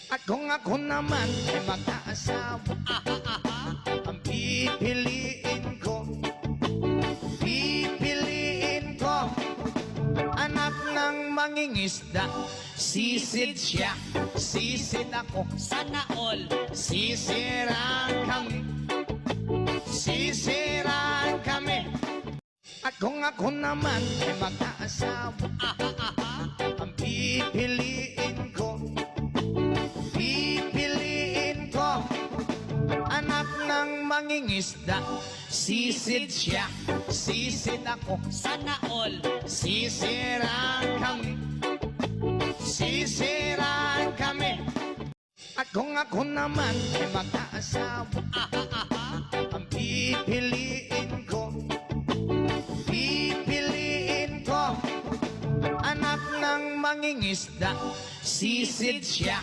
At kung ako naman ay mag-aasawa, ang pipiliin ko anak ng mangingisda. Sisid siya, sisid ako, Sana all. sisiraan kami. At kung ako naman ay mag-aasawa, ang pipiliin ko anak ng mangingisda. Sisid siya, sisid ako, Sana all. sisiraan kami. At kung ako naman ay mag-aasawa, ang pipiliin ko anak ng mangingisda. Sisid siya,